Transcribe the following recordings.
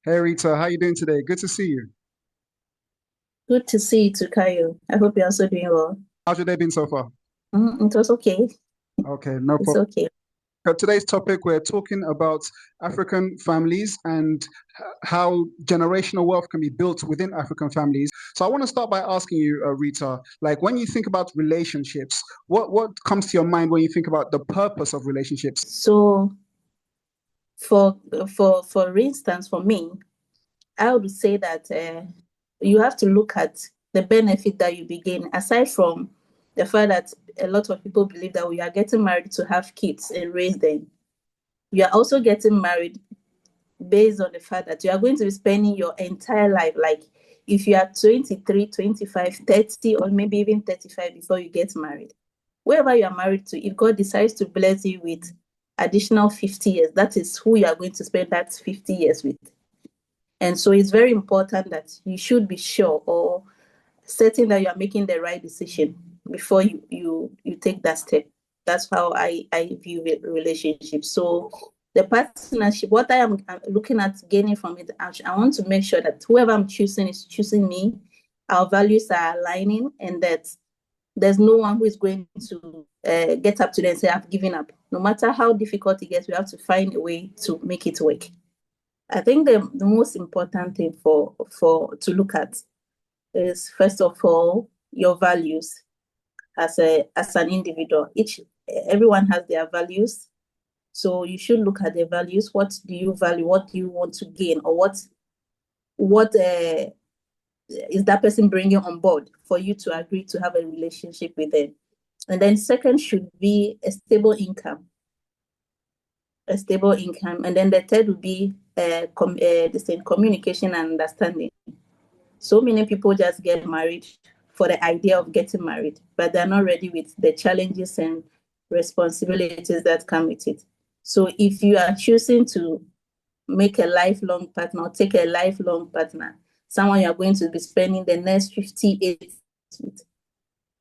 Hey Rita, how you doing today? Good to see you. Good to see you too, Kayo. I hope you're also doing well. How's your day been so far? It was okay. Okay, no It's problem. okay. Today's topic, we're talking about African families and how generational wealth can be built within African families. So I want to start by asking you, Rita, like when you think about relationships, what comes to your mind when you think about the purpose of relationships? So for for instance, for me, I would say that you have to look at the benefit that you begin, aside from the fact that a lot of people believe that we are getting married to have kids and raise them. You are also getting married based on the fact that you are going to be spending your entire life, like if you are 23, 25, 30, or maybe even 35 before you get married. Whoever you are married to, if God decides to bless you with additional 50 years, that is who you are going to spend that 50 years with. And so it's very important that you should be sure or certain that you are making the right decision before you take that step. That's how I view relationships. So the partnership, what I'm looking at gaining from it, I want to make sure that whoever I'm choosing is choosing me, our values are aligning, and that there's no one who is going to get up today and say, I've given up. No matter how difficult it gets, we have to find a way to make it work. I think the most important thing for to look at is, first of all, your values as an individual. Everyone has their values, so you should look at their values. What do you value? What do you want to gain, or what is that person bringing on board for you to agree to have a relationship with them? And then second should be a stable income, and then the third would be the same communication and understanding. So many people just get married for the idea of getting married, but they're not ready with the challenges and responsibilities that come with it. So if you are choosing to make a lifelong partner or take a lifelong partner, someone you are going to be spending the next 58 with,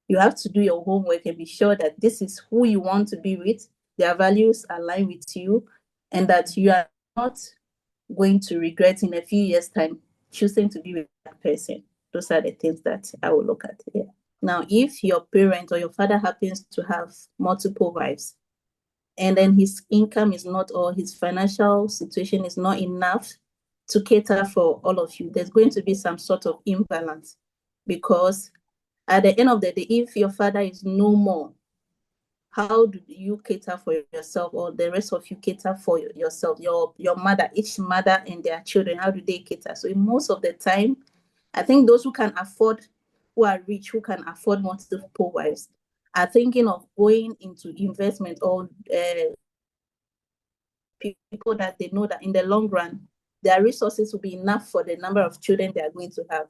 you have to do your homework and be sure that this is who you want to be with, their values align with you, and that you are not going to regret in a few years' time choosing to be with that person. Those are the things that I will look at here. Now, if your parent or your father happens to have multiple wives, and then his income is not, or his financial situation is not enough to cater for all of you, there's going to be some sort of imbalance, because at the end of the day, if your father is no more, how do you cater for yourself, or the rest of you cater for yourself, your mother, each mother and their children, how do they cater? So most of the time, I think those who can afford, who are rich, who can afford multiple wives, are thinking of going into investment, or people that they know that in the long run their resources will be enough for the number of children they are going to have.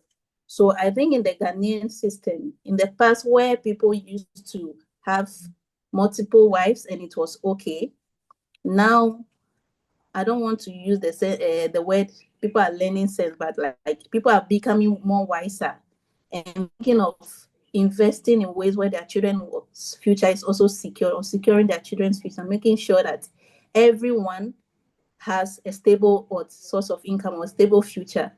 So I think in the Ghanaian system, in the past, where people used to have multiple wives and it was okay, now I don't want to use the word people are learning sense, but like people are becoming more wiser and thinking of investing in ways where their children's future is also secure, or securing their children's future, making sure that everyone has a stable or source of income or stable future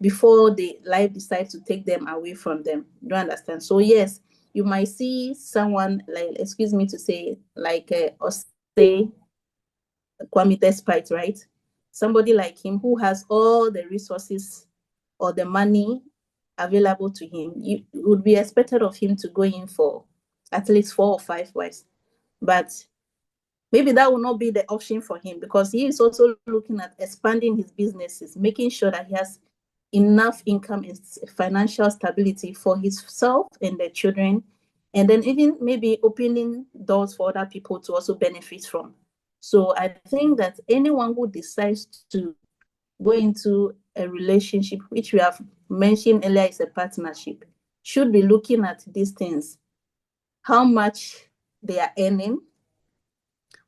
before the life decides to take them away from them. Do you understand? So yes, you might see someone, like, excuse me to say, like say Kwame Despite, right? Somebody like him who has all the resources or the money available to him, it would be expected of him to go in for at least 4 or 5 wives. But maybe that will not be the option for him, because he is also looking at expanding his businesses, making sure that he has enough income and financial stability for himself and the children, and then even maybe opening doors for other people to also benefit from. So I think that anyone who decides to go into a relationship, which we have mentioned earlier is a partnership, should be looking at these things: how much they are earning,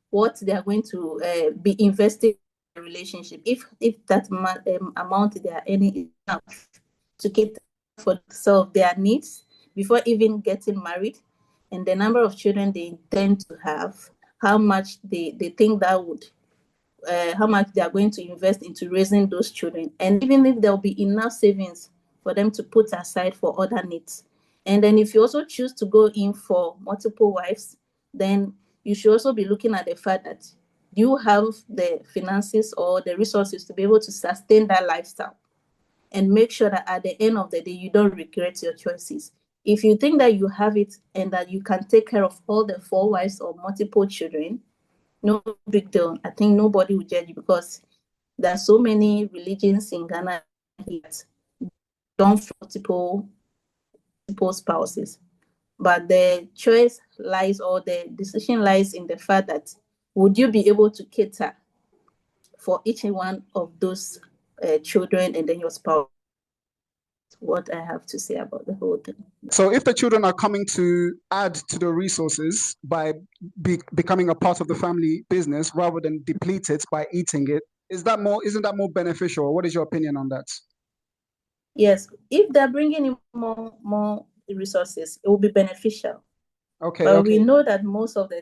what they are going to be investing in a relationship, if that amount they are earning is enough to cater for solve their needs before even getting married, and the number of children they intend to have, how much they think that would how much they are going to invest into raising those children, and even if there will be enough savings for them to put aside for other needs. And then if you also choose to go in for multiple wives, then you should also be looking at the fact that you have the finances or the resources to be able to sustain that lifestyle, and make sure that at the end of the day, you don't regret your choices. If you think that you have it and that you can take care of all the 4 wives or multiple children, no big deal. I think nobody will judge you, because there are so many religions in Ghana that don't multiple spouses. But the choice lies, or the decision lies, in the fact that would you be able to cater for each one of those children and then your spouse? What I have to say about the whole thing. So if the children are coming to add to the resources by becoming a part of the family business rather than deplete it by eating it, isn't that more beneficial? What is your opinion on that? Yes, if they're bringing in more resources, it will be beneficial. Okay, but okay. we know that most of the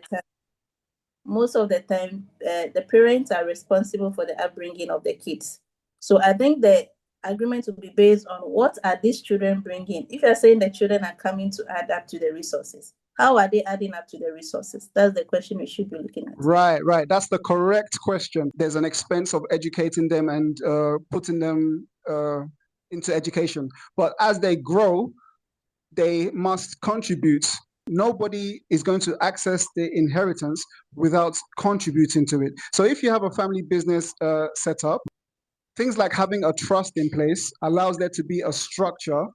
time, the parents are responsible for the upbringing of the kids. So I think the agreement will be based on what are these children bringing. If you're saying the children are coming to add up to the resources, how are they adding up to the resources? That's the question we should be looking at. Right, right. That's the correct question. There's an expense of educating them and putting them into education. But as they grow, they must contribute. Nobody is going to access the inheritance without contributing to it. So if you have a family business set up, things like having a trust in place allows there to be a structure.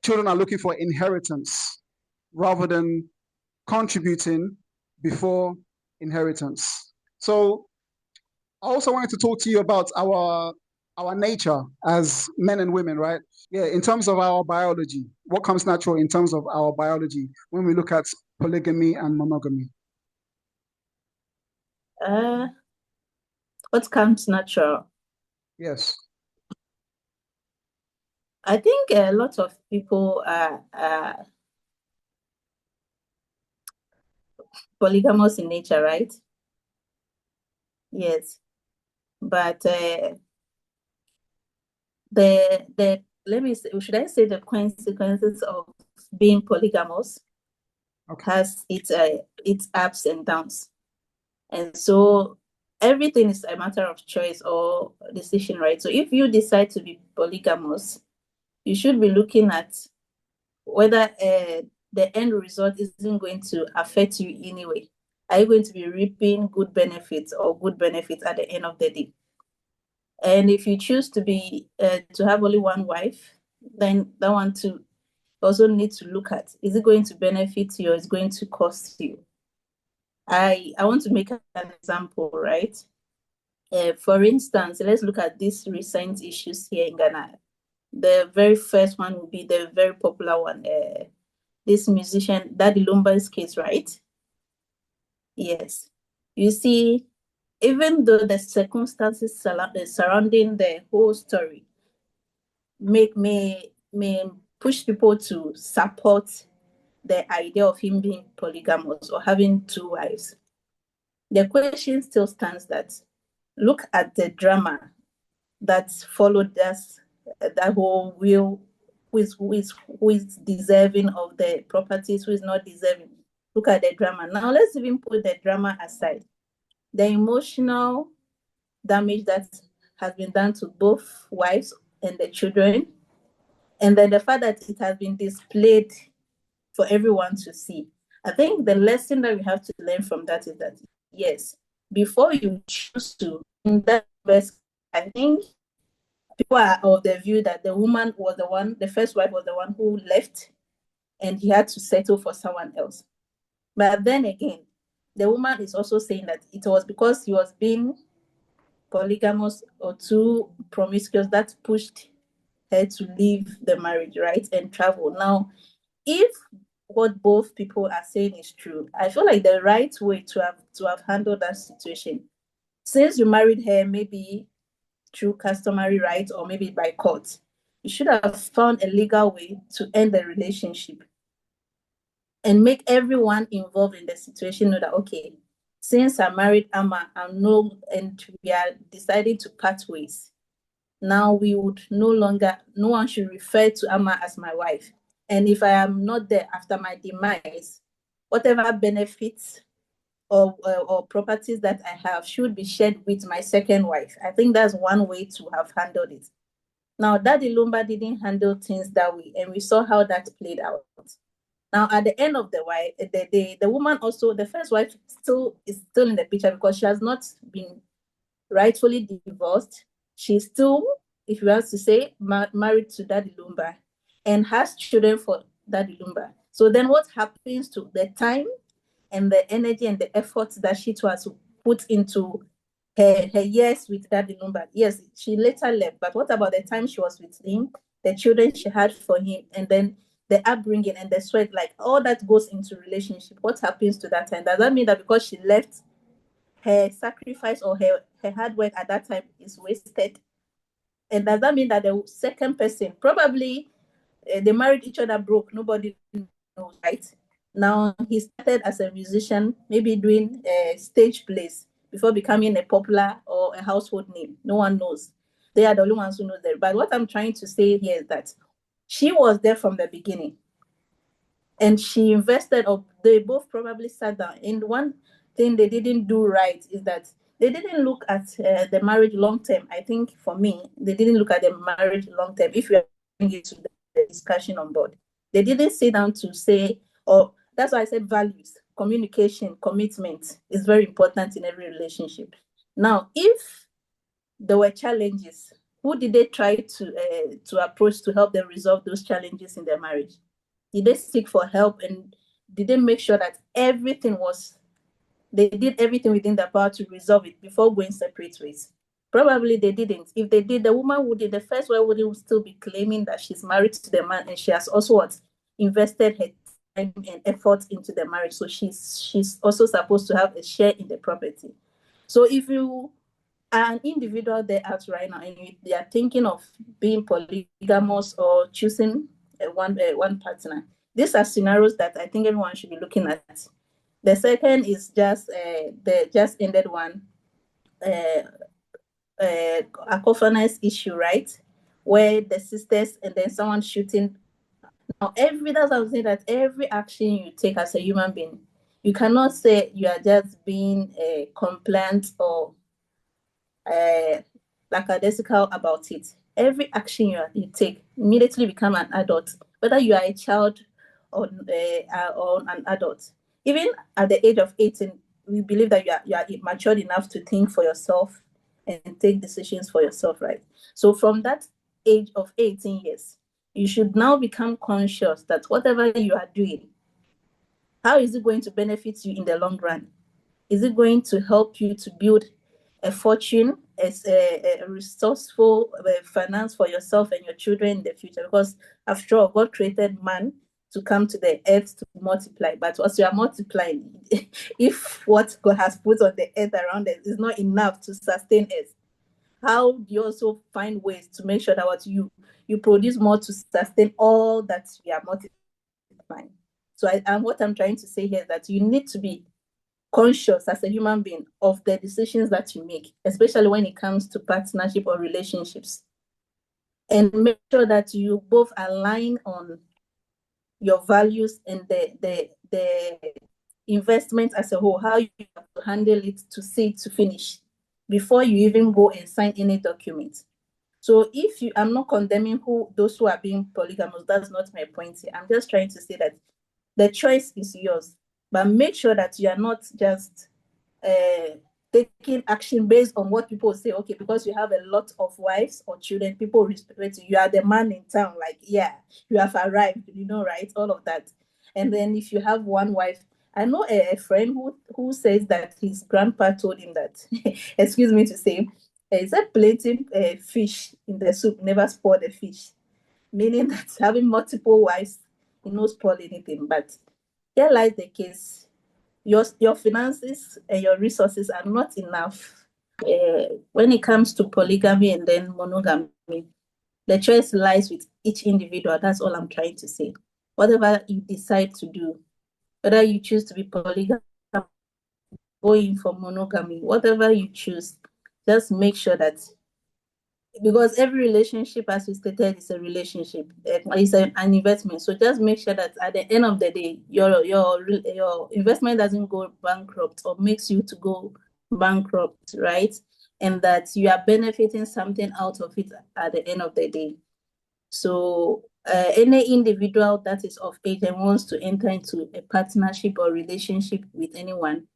Children are looking for inheritance rather than contributing before inheritance. So I also wanted to talk to you about our nature as men and women, right? Yeah, in terms of our biology, what comes natural in terms of our biology when we look at polygamy and monogamy? What comes natural? Yes. I think a lot of people are polygamous in nature, right? Yes, but the let me say, should I say the consequences of being polygamous has its ups and downs, and so everything is a matter of choice or decision, right? So if you decide to be polygamous, you should be looking at whether the end result isn't going to affect you anyway. Are you going to be reaping good benefits at the end of the day? And if you choose to be to have only one wife, then that one too also need to look at, is it going to benefit you or is it going to cost you? I want to make an example, right? For instance, let's look at these recent issues here in Ghana. The very first one will be the very popular one, this musician Daddy Lumba's case, right? Yes. You see, even though the circumstances surrounding the whole story may push people to support the idea of him being polygamous or having 2 wives, the question still stands that look at the drama that followed us, that whole will, who is deserving of the properties, who is not deserving. Look at the drama. Now let's even put the drama aside. The emotional damage that has been done to both wives and the children, and then the fact that it has been displayed for everyone to see. I think the lesson that we have to learn from that is that, yes, before you choose to invest, I think people are of the view that the woman was the first wife was the one who left and he had to settle for someone else. But then again, the woman is also saying that it was because he was being polygamous or too promiscuous that pushed her to leave the marriage, right, and travel. Now, if what both people are saying is true, I feel like the right way to have handled that situation, since you married her, maybe through customary rights or maybe by court, you should have found a legal way to end the relationship and make everyone involved in the situation know that, okay, since I married Amma and we are deciding to part ways, now we would no one should refer to Amma as my wife. And if I am not there after my demise, whatever benefits or properties that I have should be shared with my second wife. I think that's one way to have handled it. Now, Daddy Lumba didn't handle things that way, and we saw how that played out. Now, at the end of the woman also, the first wife is still in the picture because she has not been rightfully divorced. She's still, if you want to say, married to Daddy Lumba and has children for Daddy Lumba. So then what happens to the time and the energy and the efforts that she was put into her years with Daddy Lumba? Yes, she later left, but what about the time she was with him, the children she had for him, and then the upbringing and the sweat, like all that goes into relationship? What happens to that time? Does that mean that because she left, her sacrifice or her hard work at that time is wasted? And does that mean that the second person, probably they married each other broke, nobody knows, right? Now he started as a musician, maybe doing stage plays before becoming a popular or a household name. No one knows. They are the only ones who know that. But what I'm trying to say here is that she was there from the beginning, and she invested, or they both probably sat down. And one thing they didn't do right is that they didn't look at the marriage long term. I think for me, they didn't look at the marriage long term. If we are bringing it to the discussion on board, they didn't sit down to say, or that's why I said values, communication, commitment is very important in every relationship. Now, if there were challenges, who did they try to approach to help them resolve those challenges in their marriage? Did they seek for help, and did they make sure that they did everything within their power to resolve it before going separate ways? Probably they didn't. If they did, the woman the first wife would still be claiming that she's married to the man, and she has also invested her time and effort into the marriage. So she's also supposed to have a share in the property. So if you are an individual there out right now and you are thinking of being polygamous or choosing one partner, these are scenarios that I think everyone should be looking at. The second is just the just ended one, a covenant issue, right? Where the sisters and then someone shooting. Now, that's what I'm saying, that every action you take as a human being, you cannot say you are just being compliant or lackadaisical about it. Every action you take immediately become an adult, whether you are a child or an adult. Even at the age of 18, we believe that you are matured enough to think for yourself and take decisions for yourself, right? So from that age of 18 years, you should now become conscious that whatever you are doing, how is it going to benefit you in the long run? Is it going to help you to build a fortune, as a resourceful finance for yourself and your children in the future? Because after all, God created man to come to the earth to multiply. But as you are multiplying, if what God has put on the earth around us is not enough to sustain us, how do you also find ways to make sure that what you produce more to sustain all that we are multiplying? So what I'm trying to say here is that you need to be conscious as a human being of the decisions that you make, especially when it comes to partnership or relationships, and make sure that you both align on your values and the investment as a whole, how you have to handle it to see it to finish before you even go and sign any document. So I'm not condemning those who are being polygamous. That's not my point here. I'm just trying to say that the choice is yours, but make sure that you are not just taking action based on what people say. Okay, because you have a lot of wives or children, people respect you. You are the man in town. Like, yeah, you have arrived. Right? All of that. And then if you have one wife, I know a friend who says that his grandpa told him that, excuse me to say, he said planting fish in the soup never spoil the fish, meaning that having multiple wives, it no spoil anything. But here lies the case. Your finances and your resources are not enough when it comes to polygamy and then monogamy. The choice lies with each individual. That's all I'm trying to say. Whatever you decide to do, whether you choose to be polygamous going for monogamy, whatever you choose, just make sure that, because every relationship, as we stated, is a relationship. It's an investment. So just make sure that at the end of the day, your investment doesn't go bankrupt or makes you to go bankrupt, right? And that you are benefiting something out of it at the end of the day. So any individual that is of age and wants to enter into a partnership or relationship with anyone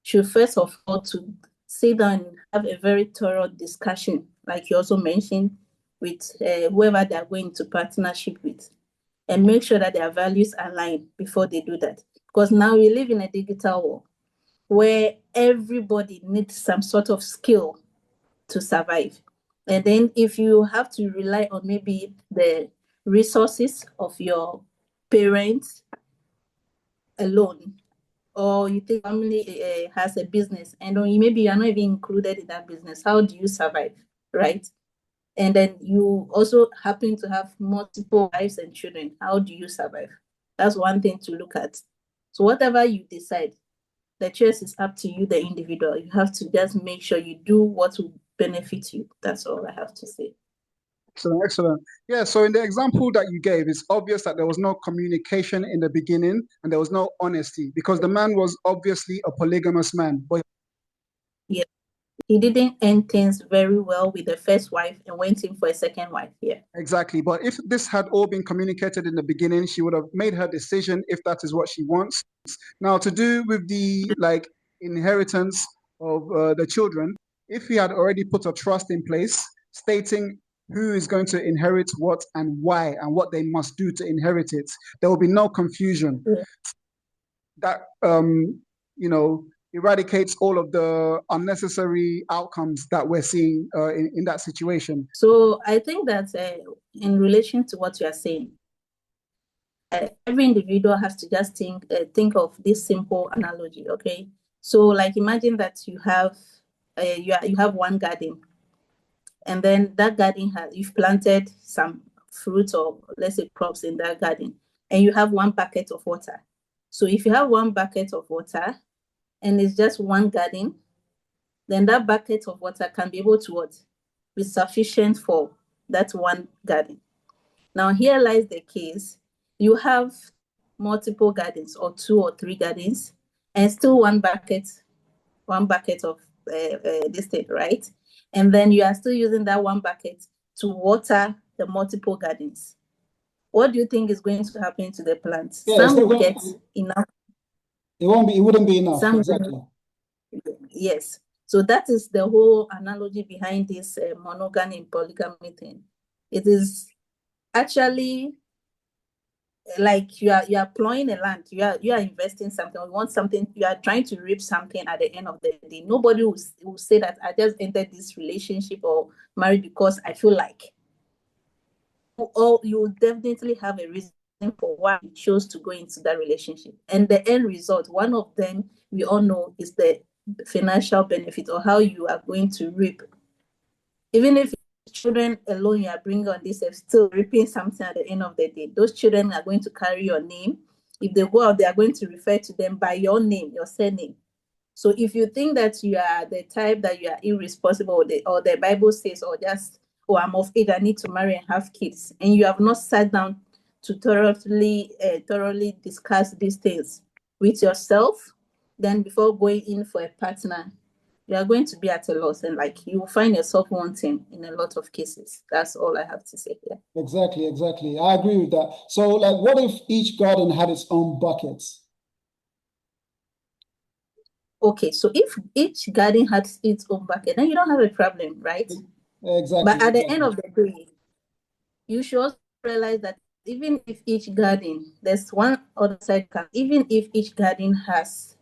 should first of all to sit down and have a very thorough discussion, like you also mentioned, with whoever they are going to partnership with, and make sure that their values align before they do that. Because now we live in a digital world where everybody needs some sort of skill to survive. And then if you have to rely on maybe the resources of your parents alone, or you think family has a business and maybe you're not even included in that business, how do you survive, right? And then you also happen to have multiple wives and children, how do you survive? That's one thing to look at. So whatever you decide, the choice is up to you, the individual. You have to just make sure you do what will benefit you. That's all I have to say. Excellent, excellent. Yeah, so in the example that you gave, it's obvious that there was no communication in the beginning and there was no honesty because the man was obviously a polygamous man. But yeah, he didn't end things very well with the first wife and went in for a second wife. Yeah. exactly. But if this had all been communicated in the beginning, she would have made her decision if that is what she wants. Now, to do with the inheritance of the children, if he had already put a trust in place, stating who is going to inherit what and why and what they must do to inherit it, there will be no confusion. Yeah. That eradicates all of the unnecessary outcomes that we're seeing in that situation. So I think that in relation to what you are saying, every individual has to just think of this simple analogy. Okay, so like imagine that you have one garden, and then that garden you've planted some fruit or let's say crops in that garden, and you have one bucket of water. So if you have one bucket of water and it's just one garden, then that bucket of water can be able to what? Be sufficient for that one garden. Now here lies the case. You have multiple gardens or 2 or 3 gardens and still one bucket of this thing, right? And then you are still using that one bucket to water the multiple gardens. What do you think is going to happen to the plants? Yeah, Some will get enough. It wouldn't be enough. Some Exactly. Yes. So that is the whole analogy behind this monogamy and polygamy thing. It is actually like you are plowing a land, you are investing something, you want something, you are trying to reap something at the end of the day. Nobody will say that I just entered this relationship or married because I feel like. Or you will definitely have a reason for why you chose to go into that relationship. And the end result, one of them we all know, is the financial benefit or how you are going to reap. Even if children alone you are bringing on this, still reaping something at the end of the day. Those children are going to carry your name. If they go out, they are going to refer to them by your name, your surname. So if you think that you are the type that you are irresponsible, or the Bible says, or just, oh, I'm of age, I need to marry and have kids, and you have not sat down to thoroughly discuss these things with yourself, then before going in for a partner, you are going to be at a loss, and like you will find yourself wanting in a lot of cases. That's all I have to say here. Exactly. I agree with that. So, like, what if each garden had its own buckets? Okay, so if each garden has its own bucket, then you don't have a problem, right? Exactly. But at the end of the day, you should also realize that even if each garden, there's one other side, even if each garden has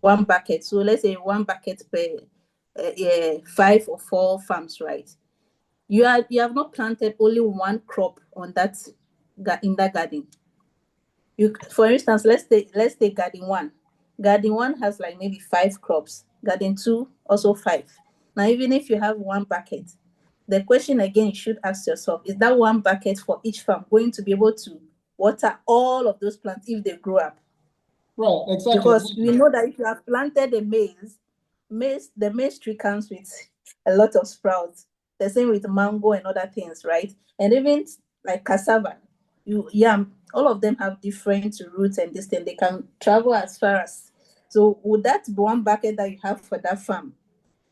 one bucket, so let's say one bucket per 5 or 4 farms, right? You have not planted only one crop on that in that garden. For instance, let's take garden 1. Garden 1 has like maybe 5 crops. Garden 2 also 5. Now, even if you have one bucket, the question again you should ask yourself, is that one bucket for each farm going to be able to water all of those plants if they grow up? Right, exactly. Because we know that if you have planted a the maize tree comes with a lot of sprouts. The same with mango and other things, right? And even like cassava, yam, all of them have different roots and this thing. They can travel as far as. So would that one bucket that you have for that farm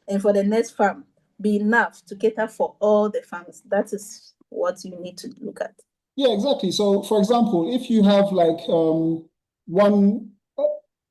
and for the next farm be enough to cater for all the farms? That is what you need to look at. Yeah, exactly. So, for example, if you have like one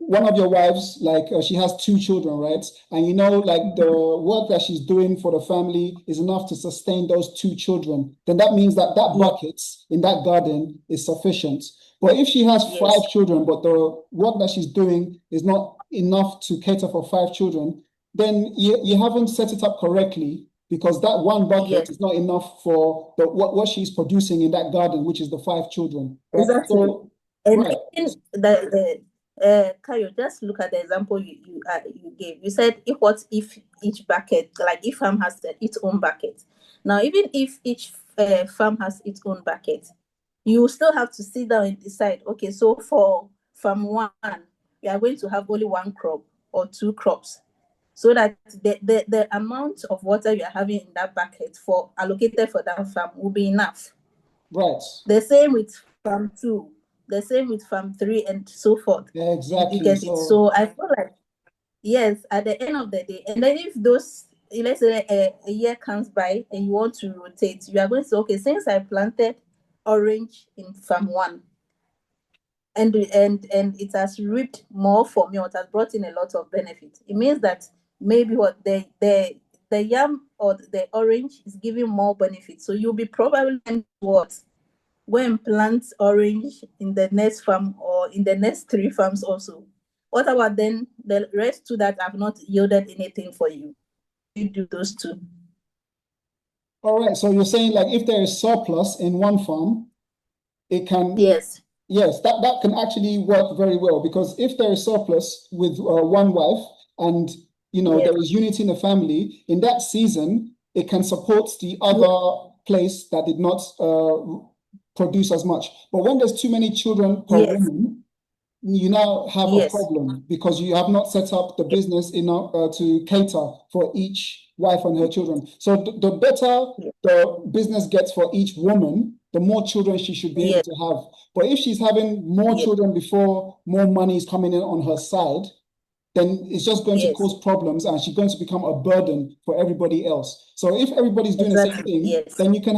one of your wives, like she has two children, right? And you know, like the work that she's doing for the family is enough to sustain those two children, then that means that that bucket in that garden is sufficient. But if she has five Yes. children, but the work that she's doing is not enough to cater for five children, then you haven't set it up correctly because that one bucket Yes. is not enough for what she's producing in that garden, which is the five children. Right? Exactly. So, And right. even Kayo, just look at the example you gave. You said what if each bucket, like if farm has its own bucket. Now, even if each farm has its own bucket, you still have to sit down and decide. Okay, so for farm one, we are going to have only one crop or two crops, so that the amount of water you are having in that bucket for allocated for that farm will be enough. Right. The same with farm 2, the same with farm 3, and so forth. Yeah, exactly. You get it. So I feel like, yes, at the end of the day, and then if those, let's say a year comes by and you want to rotate, you are going to say, okay, since I planted orange in farm 1 and it has reaped more for me, or it has brought in a lot of benefit, it means that maybe what the yam or the orange is giving more benefit. So you'll be probably what go and plant orange in the next farm or in the next 3 farms also. What about then the rest 2 that have not yielded anything for you? You do those 2. All right. So you're saying like if there is surplus in one farm, it can, Yes, that can actually work very well because if there is surplus with one wife and yes, there is unity in the family, in that season, it can support the other place that did not produce as much. But when there's too many children per yes, woman, you now have a yes, problem because you have not set up the business enough to cater for each wife and her children. So the better the business gets for each woman, the more children she should be able yes, to have. But if she's having more yes, children before more money is coming in on her side, then it's just going to yes, cause problems and she's going to become a burden for everybody else. So if everybody's doing the same exactly, thing, yes, then you can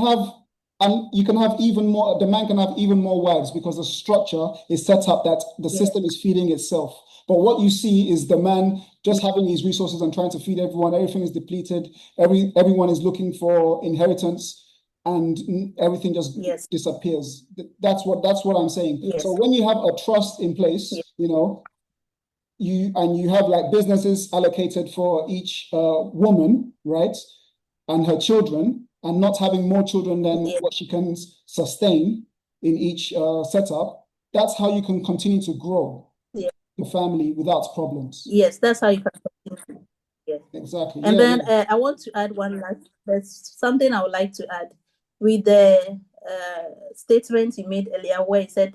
have even more, the man can have even more wives because the structure is set up that the yes, system is feeding itself. But what you see is the man just having his resources and trying to feed everyone. Everything is depleted. Everyone is looking for inheritance and everything just yes, disappears. That's what I'm saying. So yes, when you have a trust in place, yes, you have like businesses allocated for each woman, right, and her children, and not having more children than yes, what she can sustain in each setup. That's how you can continue to grow yes, the family without problems. yes, that's how you can continue. Yes. Exactly. And Yeah, then yeah. I want to add one last, there's something I would like to add with the statement you made earlier where you said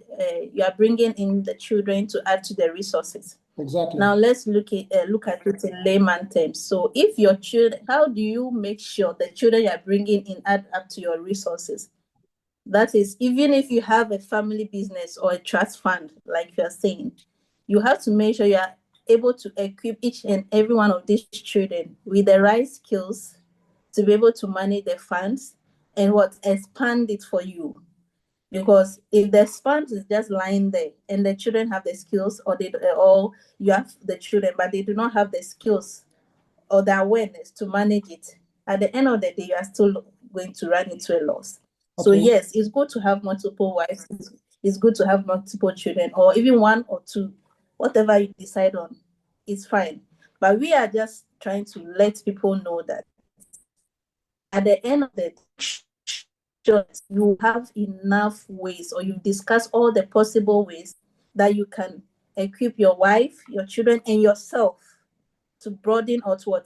you are bringing in the children to add to the resources. Exactly. Now let's look at it in layman terms. So if your children, how do you make sure the children you are bringing in add up to your resources? That is, even if you have a family business or a trust fund, like you are saying, you have to make sure you are able to equip each and every one of these children with the right skills to be able to manage the funds and expand it for you. Because if the fund is just lying there and the children have the skills, or you have the children but they do not have the skills or the awareness to manage it, at the end of the day you are still going to run into a loss. So Okay. yes, it's good to have multiple wives, it's good to have multiple children, or even 1 or 2, whatever you decide on is fine. But we are just trying to let people know that at the end of the day, you have enough ways, or you discuss all the possible ways that you can equip your wife, your children, and yourself to broaden or to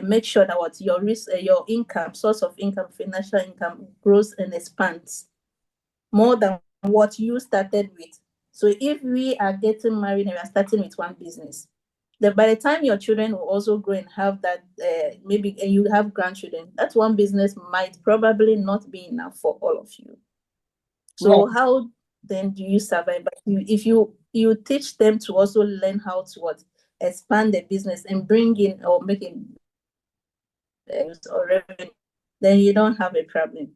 make sure that your income, source of income, financial income grows and expands more than what you started with. So if we are getting married and we are starting with one business, then by the time your children will also grow and have that, maybe and you have grandchildren, that one business might probably not be enough for all of you. So Right. how then do you survive? But if you teach them to also learn how to expand the business and bring in or make it or revenue, then you don't have a problem.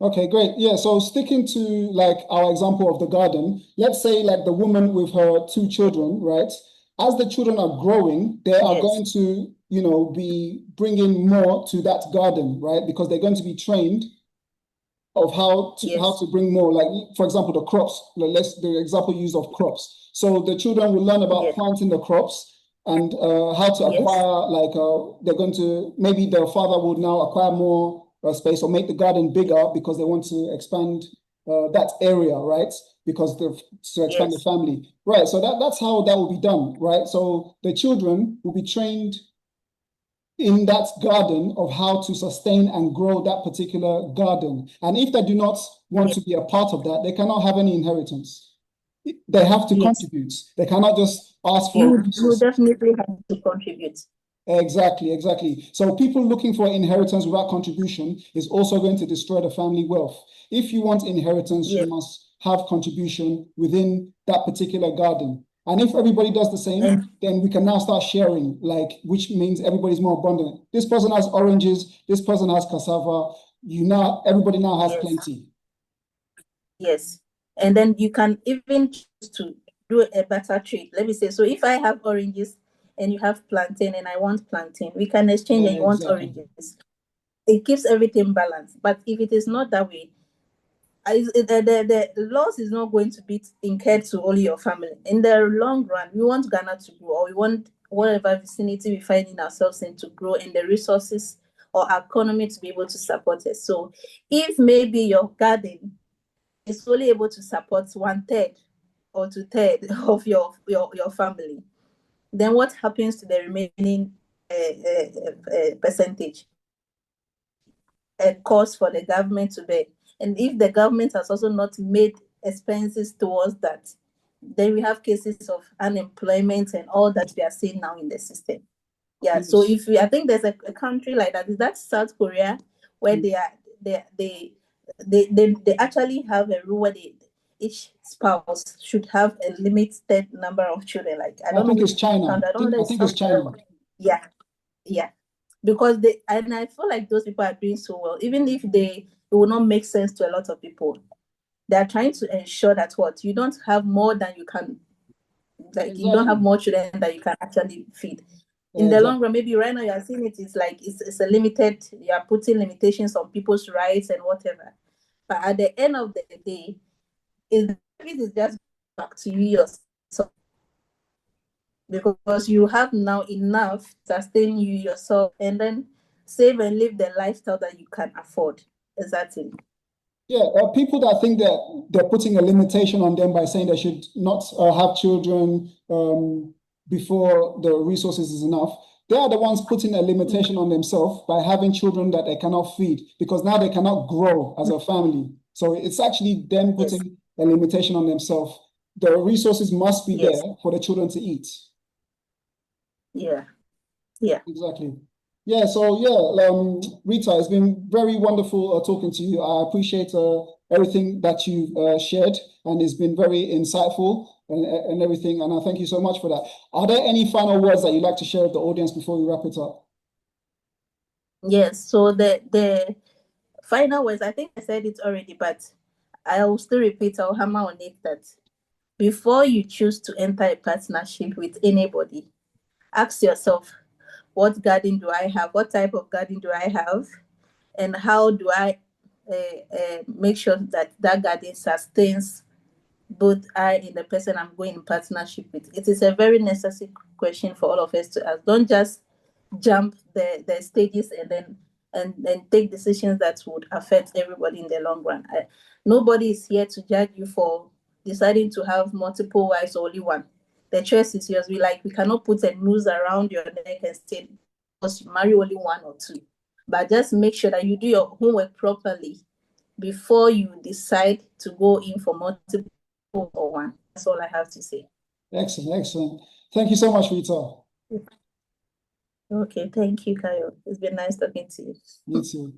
Okay, great. Yeah, so sticking to like our example of the garden, let's say like the woman with her two children, right? As the children are growing, they are Yes. going to, be bringing more to that garden, right? Because they're going to be trained of how Yes. to bring more. Like, for example, the crops. Let's the example use of crops. So the children will learn about Yes. planting the crops and how to Yes. acquire. Like, they're going to maybe the father would now acquire more space or make the garden bigger because they want to expand that area, right? Because to expand the Yes. family, right? So that's how that will be done, right? So the children will be trained in that garden of how to sustain and grow that particular garden. And if they do not want Yes. to be a part of that, they cannot have any inheritance. They have to Yes. contribute. They cannot just ask for You resources. definitely have to contribute. Exactly. So people looking for inheritance without contribution is also going to destroy the family wealth. If you want inheritance, Yes. you must have contribution within that particular garden. And if everybody does the same, And then we can now start sharing, like, which means everybody's more abundant. This person has oranges, this person has cassava. Everybody now has yes. plenty. Yes. And then you can even choose to do a better trade. Let me say, so if I have oranges and you have plantain and I want plantain, we can exchange and you want Exactly. oranges. It keeps everything balanced. But if it is not that way, the loss is not going to be incurred to only your family. In the long run, we want Ghana to grow, or we want whatever vicinity we find in ourselves in to grow, and the resources or our economy to be able to support it. So if maybe your garden is only able to support 1/3 or 2/3 of your family, then what happens to the remaining percentage? A cost for the government to bear. And if the government has also not made expenses towards that, then we have cases of unemployment and all that we are seeing now in the system. Yeah. Yes. So I think there's a country like that. Is that South Korea, where they actually have a rule where each spouse should have a limited number of children. Like I don't know think which it's China. country. I don't know. I think it's China. Yeah, because and I feel like those people are doing so well, even if it will not make sense to a lot of people. They are trying to ensure that you don't have more than you can, like you don't have more children that you can actually feed. In the long run, maybe right now you are seeing it's like it's a limited. You are putting limitations on people's rights and whatever. But at the end of the day, it is just back to you yourself, because you have now enough to sustain you yourself and then save and live the lifestyle that you can afford. Exactly. Yeah, people that think that they're putting a limitation on them by saying they should not have children before the resources is enough, they are the ones putting a limitation on themselves by having children that they cannot feed, because now they cannot grow as a family. So it's actually them putting a limitation on themselves. The resources must be there for the children to eat. Yeah. Exactly. Yeah, so Rita, it's been very wonderful talking to you. I appreciate everything that you've shared, and it's been very insightful and everything, and I thank you so much for that. Are there any final words that you'd like to share with the audience before we wrap it up? Yes, so the final words, I think I said it already, but I will still repeat, I'll hammer on it, that before you choose to enter a partnership with anybody, ask yourself, what garden do I have? What type of garden do I have? And how do I make sure that garden sustains both I and the person I'm going in partnership with? It is a very necessary question for all of us to ask. Don't just jump the stages and then take decisions that would affect everybody in the long run. Nobody is here to judge you for deciding to have multiple wives or only one. The choice is yours. We cannot put a noose around your neck and say, because you marry only one or two. But just make sure that you do your homework properly before you decide to go in for multiple or one. That's all I have to say. Excellent, excellent. Thank you so much, Rita. Okay, thank you, Kayo. It's been nice talking to you. You too.